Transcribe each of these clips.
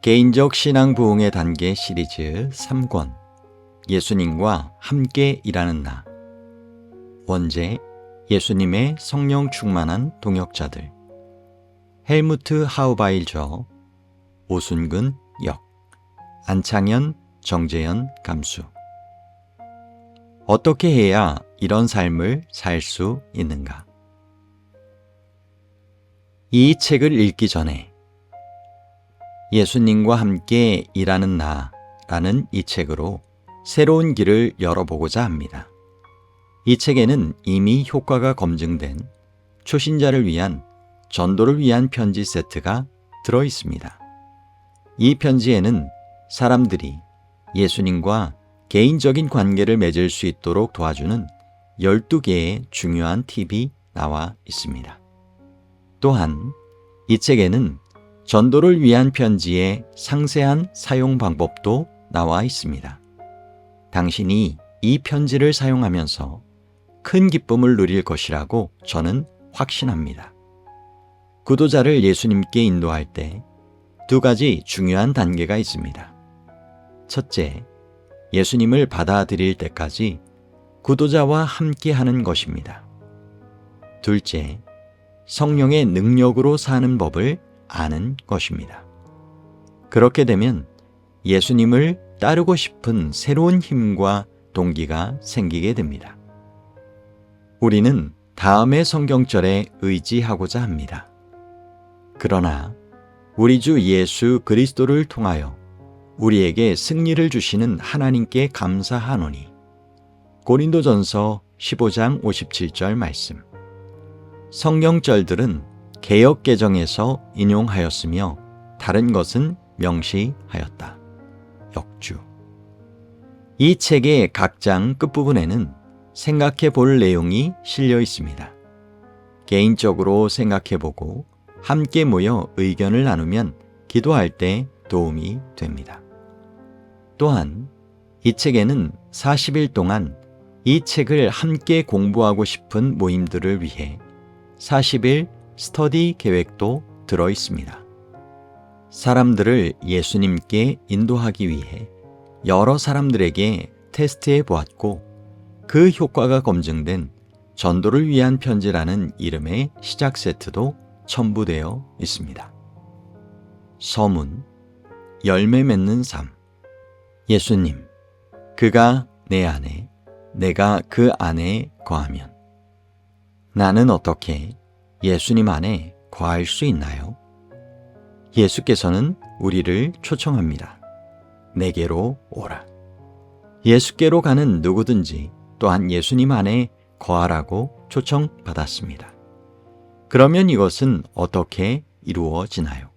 개인적 신앙 부흥의 단계 시리즈 3권 예수님과 함께 일하는 나. 원제 예수님의 성령 충만한 동역자들. 헬무트 하우바일저, 오순근 역, 안창현, 정재현 감수. 어떻게 해야 이런 삶을 살 수 있는가? 이 책을 읽기 전에 예수님과 함께 일하는 나라는 이 책으로 새로운 길을 열어보고자 합니다. 이 책에는 이미 효과가 검증된 초신자를 위한 전도를 위한 편지 세트가 들어 있습니다. 이 편지에는 사람들이 예수님과 개인적인 관계를 맺을 수 있도록 도와주는 12개의 중요한 팁이 나와 있습니다. 또한 이 책에는 전도를 위한 편지의 상세한 사용 방법도 나와 있습니다. 당신이 이 편지를 사용하면서 큰 기쁨을 누릴 것이라고 저는 확신합니다. 구도자를 예수님께 인도할 때 2가지 중요한 단계가 있습니다. 첫째, 예수님을 받아들일 때까지 구도자와 함께 하는 것입니다. 둘째, 성령의 능력으로 사는 법을 아는 것입니다. 그렇게 되면 예수님을 따르고 싶은 새로운 힘과 동기가 생기게 됩니다. 우리는 다음의 성경절에 의지하고자 합니다. 그러나 우리 주 예수 그리스도를 통하여 우리에게 승리를 주시는 하나님께 감사하노니. 고린도전서 15장 57절 말씀. 성경절들은 개역개정에서 인용하였으며 다른 것은 명시하였다. 역주. 이 책의 각 장 끝부분에는 생각해 볼 내용이 실려 있습니다. 개인적으로 생각해 보고 함께 모여 의견을 나누면 기도할 때 도움이 됩니다. 또한 이 책에는 40일 동안 이 책을 함께 공부하고 싶은 모임들을 위해 40일 스터디 계획도 들어 있습니다. 사람들을 예수님께 인도하기 위해 여러 사람들에게 테스트해 보았고 그 효과가 검증된 전도를 위한 편지라는 이름의 시작 세트도 첨부되어 있습니다. 서문, 열매 맺는 삶. 예수님, 그가 내 안에, 내가 그 안에 거하면. 나는 어떻게 예수님 안에 거할 수 있나요? 예수께서는 우리를 초청합니다. 내게로 오라. 예수께로 가는 누구든지 또한 예수님 안에 거하라고 초청받았습니다. 그러면 이것은 어떻게 이루어지나요?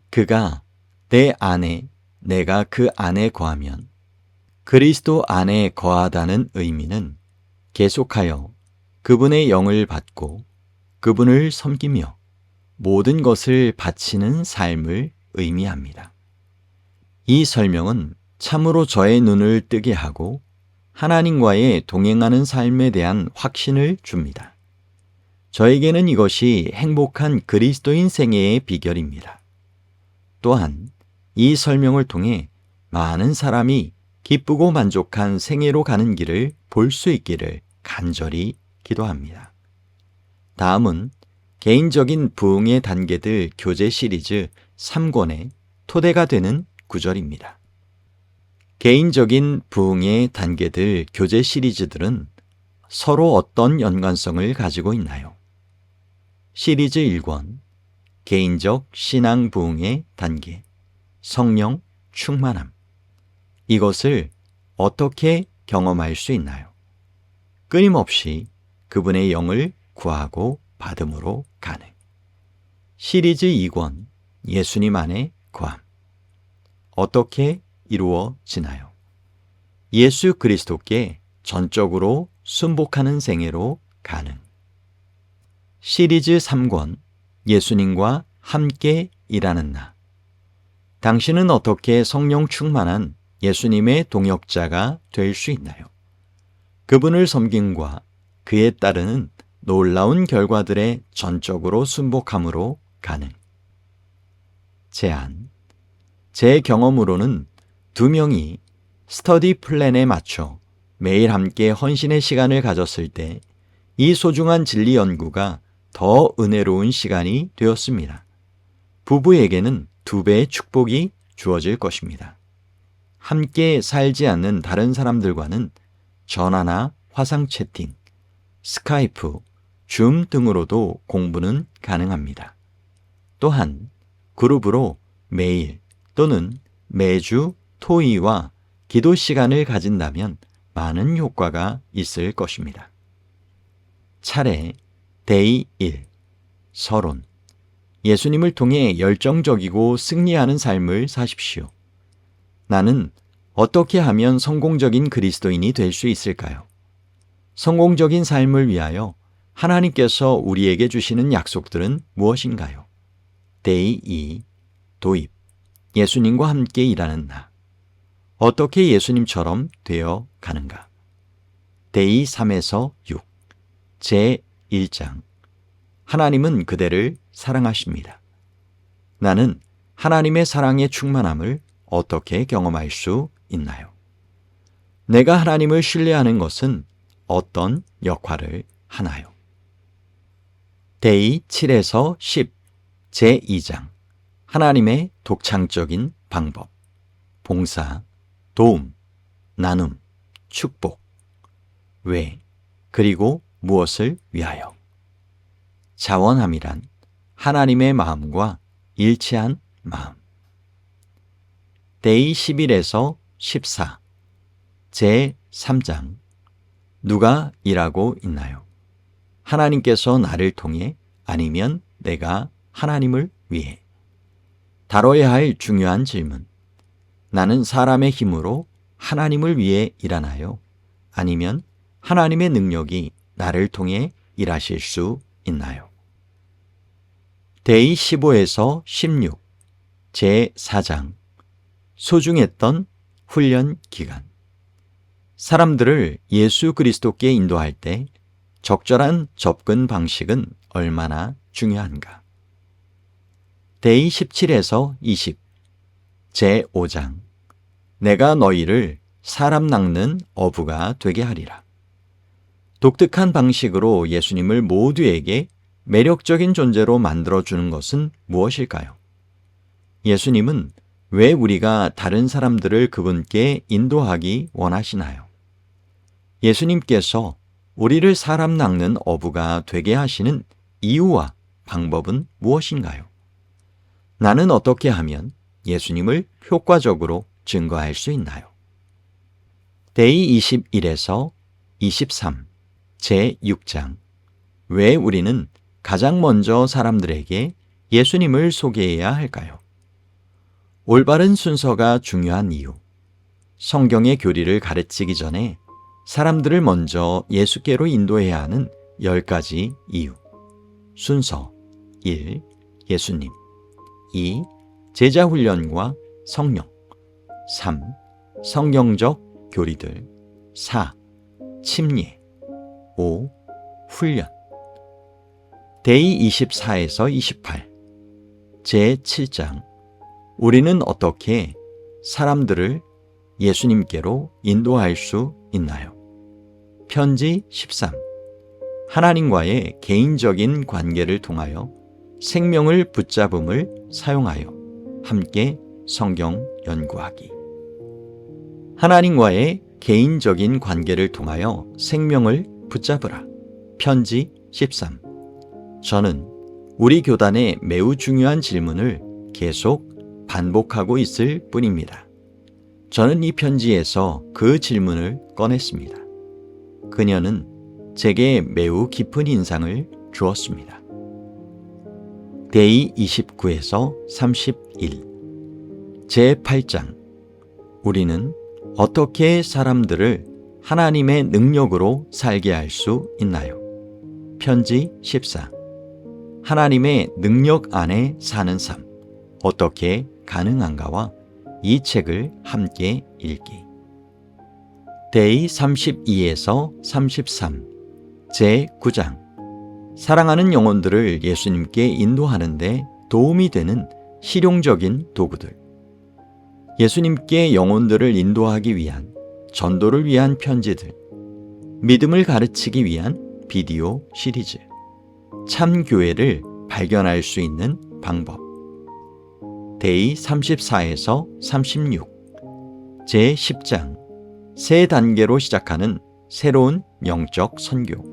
그가 내 안에, 내가 그 안에 거하면 그리스도 안에 거하다는 의미는 계속하여 그분의 영을 받고 그분을 섬기며 모든 것을 바치는 삶을 의미합니다. 이 설명은 참으로 저의 눈을 뜨게 하고 하나님과의 동행하는 삶에 대한 확신을 줍니다. 저에게는 이것이 행복한 그리스도인 생애의 비결입니다. 또한 이 설명을 통해 많은 사람이 기쁘고 만족한 생애로 가는 길을 볼 수 있기를 간절히 기도합니다. 다음은 개인적인 부흥의 단계들 교재 시리즈 3권의 토대가 되는 구절입니다. 개인적인 부흥의 단계들 교재 시리즈들은 서로 어떤 연관성을 가지고 있나요? 시리즈 1권 개인적 신앙 부흥의 단계 성령 충만함. 이것을 어떻게 경험할 수 있나요? 끊임없이 그분의 영을 구하고 받음으로 가능. 시리즈 2권 예수님 안에 거함. 어떻게 이루어지나요? 예수 그리스도께 전적으로 순복하는 생애로 가능. 시리즈 3권 예수님과 함께 일하는 나. 당신은 어떻게 성령 충만한 예수님의 동역자가 될 수 있나요? 그분을 섬김과 그에 따르는 놀라운 결과들에 전적으로 순복함으로 가능. 제안. 제 경험으로는 2명이 스터디 플랜에 맞춰 매일 함께 헌신의 시간을 가졌을 때 이 소중한 진리 연구가 더 은혜로운 시간이 되었습니다. 부부에게는 2배의 축복이 주어질 것입니다. 함께 살지 않는 다른 사람들과는 전화나 화상 채팅, 스카이프, 줌 등으로도 공부는 가능합니다. 또한 그룹으로 매일 또는 매주 토의와 기도 시간을 가진다면 많은 효과가 있을 것입니다. 차례 데이 1 서론 예수님을 통해 열정적이고 승리하는 삶을 사십시오. 나는 어떻게 하면 성공적인 그리스도인이 될 수 있을까요? 성공적인 삶을 위하여 하나님께서 우리에게 주시는 약속들은 무엇인가요? 데이 2 도입 예수님과 함께 일하는 나 어떻게 예수님처럼 되어 가는가? 데이 3에서 6 제1장 하나님은 그대를 사랑하십니다. 나는 하나님의 사랑의 충만함을 어떻게 경험할 수 있나요? 내가 하나님을 신뢰하는 것은 어떤 역할을 하나요? 데이 7에서 10 제2장 하나님의 독창적인 방법 봉사, 도움, 나눔, 축복 왜, 그리고 무엇을 위하여 자원함이란 하나님의 마음과 일치한 마음 데이 11에서 14 제3장 누가 일하고 있나요? 하나님께서 나를 통해 아니면 내가 하나님을 위해 다뤄야 할 중요한 질문 나는 사람의 힘으로 하나님을 위해 일하나요? 아니면 하나님의 능력이 나를 통해 일하실 수 있나요? 데이 15에서 16 제4장 소중했던 훈련 기간 사람들을 예수 그리스도께 인도할 때 적절한 접근 방식은 얼마나 중요한가? 데이 17에서 20 제5장 내가 너희를 사람 낚는 어부가 되게 하리라. 독특한 방식으로 예수님을 모두에게 매력적인 존재로 만들어주는 것은 무엇일까요? 예수님은 왜 우리가 다른 사람들을 그분께 인도하기 원하시나요? 예수님께서 우리를 사람 낚는 어부가 되게 하시는 이유와 방법은 무엇인가요? 나는 어떻게 하면 예수님을 효과적으로 증거할 수 있나요? 데이 21에서 23 제6장 왜 우리는 가장 먼저 사람들에게 예수님을 소개해야 할까요? 올바른 순서가 중요한 이유 성경의 교리를 가르치기 전에 사람들을 먼저 예수께로 인도해야 하는 10가지 이유 순서 1. 예수님 2. 제자 훈련과 성령 3. 성경적 교리들 4. 침례 5. 훈련 데이 24에서 28 제7장 우리는 어떻게 사람들을 예수님께로 인도할 수 있나요? 편지 13 하나님과의 개인적인 관계를 통하여 생명을 붙잡음을 사용하여 함께 성경 연구하기 하나님과의 개인적인 관계를 통하여 생명을 붙잡으라. 편지 13 저는 우리 교단의 매우 중요한 질문을 계속 반복하고 있을 뿐입니다. 저는 이 편지에서 그 질문을 꺼냈습니다. 그녀는 제게 매우 깊은 인상을 주었습니다. 데이 29에서 31 제8장 우리는 어떻게 사람들을 하나님의 능력으로 살게 할 수 있나요? 편지 14 하나님의 능력 안에 사는 삶 어떻게 가능한가와 이 책을 함께 읽기 데이 32에서 33 제9장 사랑하는 영혼들을 예수님께 인도하는 데 도움이 되는 실용적인 도구들 예수님께 영혼들을 인도하기 위한 전도를 위한 편지들, 믿음을 가르치기 위한 비디오 시리즈, 참 교회를 발견할 수 있는 방법, 데이 34에서 36, 제10장, 세 단계로 시작하는 새로운 영적 선교.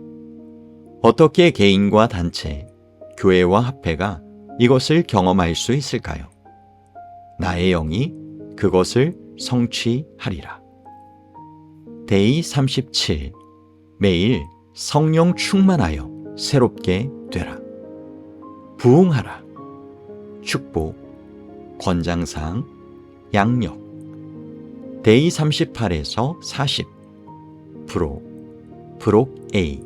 어떻게 개인과 단체, 교회와 합회가 이것을 경험할 수 있을까요? 나의 영이 그것을 성취하리라. 데이 37, 매일 성령 충만하여 새롭게 되라. 부흥하라. 축복, 권장사항, 양력. 데이 38에서 40, 브록 A,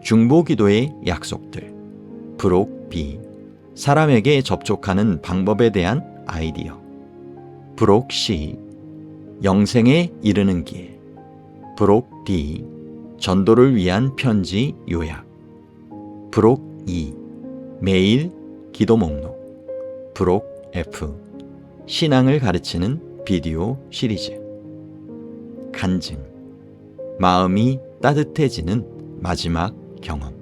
중보기도의 약속들, 브록 B, 사람에게 접촉하는 방법에 대한 아이디어, 브록 C, 영생에 이르는 길, 브록 D, 전도를 위한 편지 요약, 브록 E, 매일 기도 목록, 브록 F, 신앙을 가르치는 비디오 시리즈. 간증, 마음이 따뜻해지는 마지막 경험.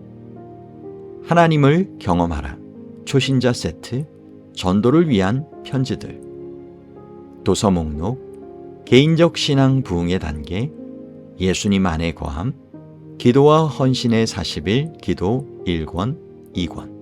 하나님을 경험하라. 초신자 세트, 전도를 위한 편지들. 도서 목록, 개인적 신앙 부흥의 단계, 예수님 안에 거함, 기도와 헌신의 40일 기도 1권, 2권.